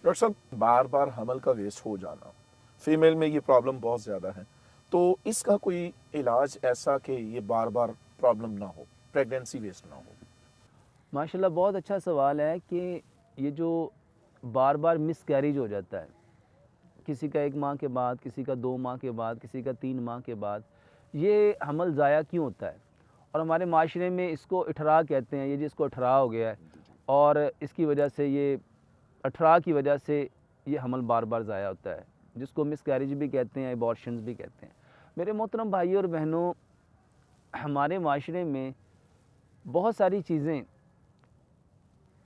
Doctor साहब, बार बार हमल का वेस्ट हो जाना, फीमेल में ये प्रॉब्लम बहुत ज़्यादा है, तो इसका कोई इलाज ऐसा कि ये बार बार प्रॉब्लम ना हो, प्रेगनेंसी वेस्ट ना हो? माशाल्लाह बहुत अच्छा सवाल है कि ये जो बार बार मिसकैरेज हो जाता है, किसी का 1 माह के बाद, किसी का 2 माह के बाद, किसी का 3 माह के बाद, ये हमल ज़ाया क्यों होता है? और हमारे माशरे में इसको इठरा कहते हैं, ये जिसको इठरा हो गया है और इसकी वजह से ये अठरा की वजह से ये हमल बार बार ज़ाया होता है, जिसको मिसकैरेज भी कहते हैं, एबॉर्शंस भी कहते हैं। मेरे मोहतरम भाइयों और बहनों, हमारे माशरे में बहुत सारी चीज़ें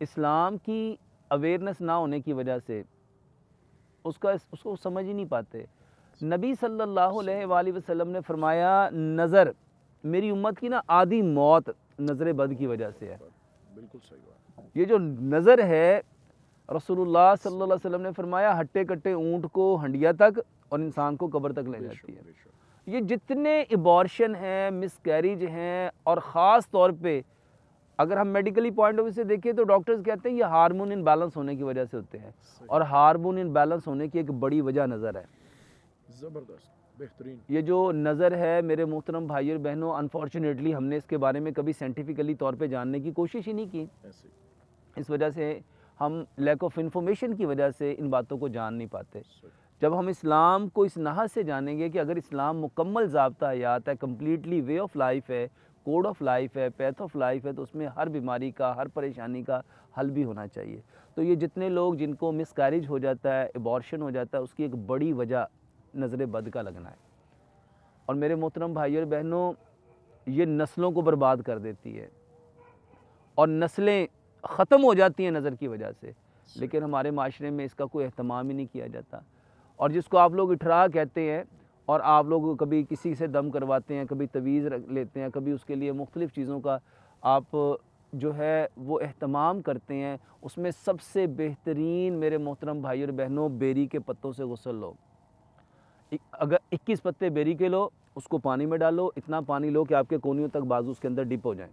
इस्लाम की अवेयरनेस ना होने की वजह से उसको समझ ही नहीं पाते। नबी सल्लल्लाहु अलैहि वसल्लम ने फरमाया, नज़र मेरी उम्मत की ना आधी मौत नज़र बद की वजह से है। बिल्कुल सही बात। ये जो नज़र है, रसूलुल्लाह सल्लल्लाहु अलैहि वसल्लम ने फरमाया, हट्टे कट्टे ऊँट को हंडिया तक और इंसान को कब्र तक ले जाती है। ये जितने एबॉर्शन हैं, मिसकैरेज हैं, और ख़ास तौर पे अगर हम मेडिकली पॉइंट ऑफ व्यू से देखें तो डॉक्टर्स कहते हैं ये हार्मोन इनबैलेंस होने की वजह से होते हैं, और हार्मोन इनबैलेंस होने की एक बड़ी वजह नज़र है। ज़बरदस्त, बेहतरीन। ये जो नज़र है मेरे मोहतरम भाई और बहनों, अनफॉर्चुनेटली हमने इसके बारे में कभी साइंटिफिकली तौर पे जानने की कोशिश ही नहीं की। ऐसे इस वजह से हम लैक ऑफ इन्फॉर्मेशन की वजह से इन बातों को जान नहीं पाते। जब हम इस्लाम को इस नहज से जानेंगे कि अगर इस्लाम मुकम्मल ज़ाब्ता हयात है, कम्प्लीटली वे ऑफ लाइफ है, कोड ऑफ लाइफ है, पैथ ऑफ लाइफ है, तो उसमें हर बीमारी का, हर परेशानी का हल भी होना चाहिए। तो ये जितने लोग जिनको मिसकैरेज हो जाता है, एबॉर्शन हो जाता है, उसकी एक बड़ी वजह नज़र बद का लगना है। और मेरे मोहतरम भाइयों और बहनों, ये नस्लों को बर्बाद कर देती है और नस्लें ख़त्म हो जाती हैं नज़र की वजह से, लेकिन हमारे माशरे में इसका कोई एहतमाम ही नहीं किया जाता। और जिसको आप लोग इठरा कहते हैं, और आप लोग कभी किसी से दम करवाते हैं, कभी तवीज़ रख लेते हैं, कभी उसके लिए मुख्तलिफ़ चीज़ों का आप जो है वो एहतमाम करते हैं, उसमें सबसे बेहतरीन मेरे मोहतरम भाई और बहनों, बेरी के पत्तों से गुस्ल लो। अगर 21 पत्ते बेरी के लो, उसको पानी में डालो, इतना पानी लो कि आपके कोनियों तक बाजू उसके अंदर डिप हो जाएं।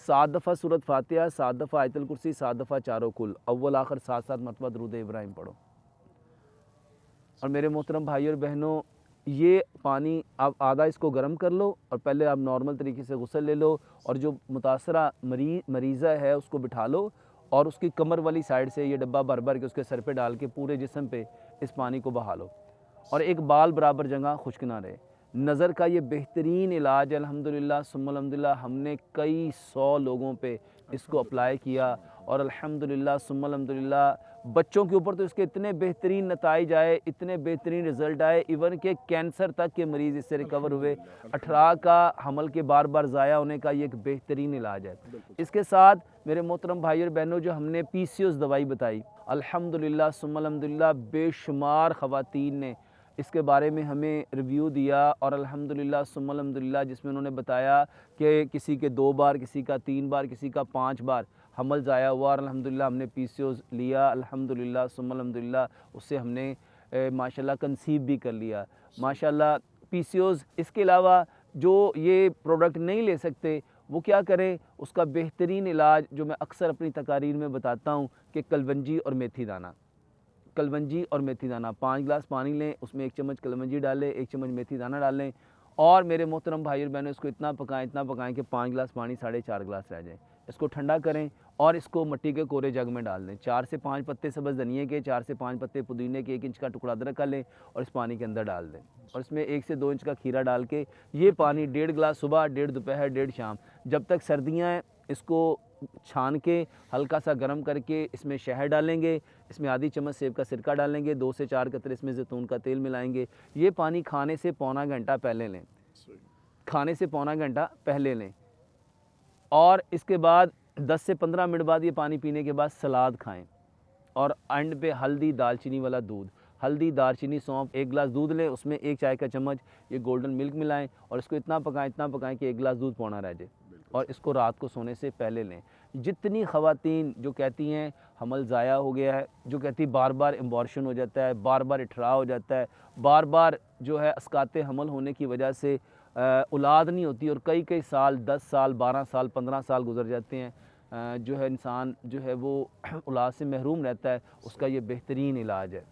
7 दफ़ा सूरत फातिहा, 7 दफ़ा आयतुल कुर्सी, 7 दफ़ा चारों कुल, अव्वल आखिर 7-7 मरतबा दुरूद इब्राहिम पढ़ो। और मेरे मोहतरम भाई और बहनों, ये पानी आप आधा इसको गर्म कर लो और पहले आप नॉर्मल तरीके से गुस्ल ले लो, और जो मुतासरा मरीज़ा है उसको बिठा लो और उसकी कमर वाली साइड से ये डब्बा भर भर के उसके सर पे डाल के पूरे जिस्म पे इस पानी को बहा लो, और एक बाल बराबर जगह खुश्क ना रहे। नज़र का ये बेहतरीन इलाज, अल्हम्दुलिल्लाह सुम्मा अल्हम्दुलिल्लाह, हमने कई 100 लोगों पे इसको अप्लाई किया, और अल्हम्दुलिल्लाह सुम्मा अल्हम्दुलिल्लाह बच्चों के ऊपर तो इसके इतने बेहतरीन नताइज आए, इतने बेहतरीन रिज़ल्ट आए, इवन के कैंसर तक के मरीज़ इससे रिकवर हुए। 18 का हमल के बार बार ज़ाया होने का ये एक बेहतरीन इलाज है। इसके साथ मेरे मोहतरम भाई और बहनों, जो हमने PCOS दवाई बताई, अल्हम्दुलिल्लाह सुम्मा अल्हम्दुलिल्लाह बेशुमार ख़वातीन ने इसके बारे में हमें रिव्यू दिया, और अल्हम्दुलिल्लाह सुम्मा अल्हम्दुलिल्लाह जिसमें उन्होंने बताया कि किसी के 2 बार, किसी का 3 बार, किसी का 5 बार हमल ज़ाया हुआ, और अल्हम्दुलिल्लाह हमने PCOS लिया, अल्हम्दुलिल्लाह सुम्मा अल्हम्दुलिल्लाह उससे हमने माशाल्लाह कंसीव भी कर लिया माशाल्लाह। PCOS इसके अलावा जो ये प्रोडक्ट नहीं ले सकते वो क्या करें, उसका बेहतरीन इलाज जो मैं अक्सर अपनी तकारीर में बताता हूँ कि कलवंजी और मेथी दाना, कलवंजी और मेथी दाना, 5 गिलास पानी लें, उसमें 1 चम्मच कलवंजी डालें, 1 चम्मच मेथी दाना डालें, और मेरे मोहतरम भाई और बहनों, इसको इतना पकाएं कि 5 गिलास पानी 4.5 गिलास रह जाए। इसको ठंडा करें और इसको मिट्टी के कोरे जग में डाल दें। 4 से 5 पत्ते सब्ज़ धनिए के, 4 से 5 पत्ते पुदीने के, 1 इंच का टुकड़ा अदरक का लें और इस पानी के अंदर डाल दें, और इसमें 1 से 2 इंच का खीरा डाल के ये पानी 1.5 गिलास सुबह, 1.5 दोपहर, 1.5 शाम, जब तक सर्दियाँ हैं इसको छान के हल्का सा गर्म करके इसमें शहद डालेंगे, इसमें आधी चम्मच सेब का सिरका डालेंगे, 2 से 4 कतरे इसमें ज़ैतून का तेल मिलाएंगे। ये पानी खाने से पौना घंटा पहले लें, खाने से पौना घंटा पहले लें, और इसके बाद 10 से 15 मिनट बाद ये पानी पीने के बाद सलाद खाएं, और एंड पे हल्दी दालचीनी वाला दूध, हल्दी दालचीनी सौंफ, 1 गिलास दूध लें, उसमें 1 चाय का चम्मच ये गोल्डन मिल्क मिलाएं, और इसको इतना पकाएं कि 1 गिलास दूध पौना रह जाए, और इसको रात को सोने से पहले लें। जितनी ख़वातीन जो कहती हैं हमल ज़ाया हो गया है, जो कहती बार बार एबॉर्शन हो जाता है, बार बार इठरा हो जाता है, बार बार जो है अस्काते हमल होने की वजह से औलाद नहीं होती, और कई कई साल, 10 साल, 12 साल, 15 साल गुजर जाते हैं, जो है इंसान जो है वो औलाद से महरूम रहता है, उसका ये बेहतरीन इलाज है।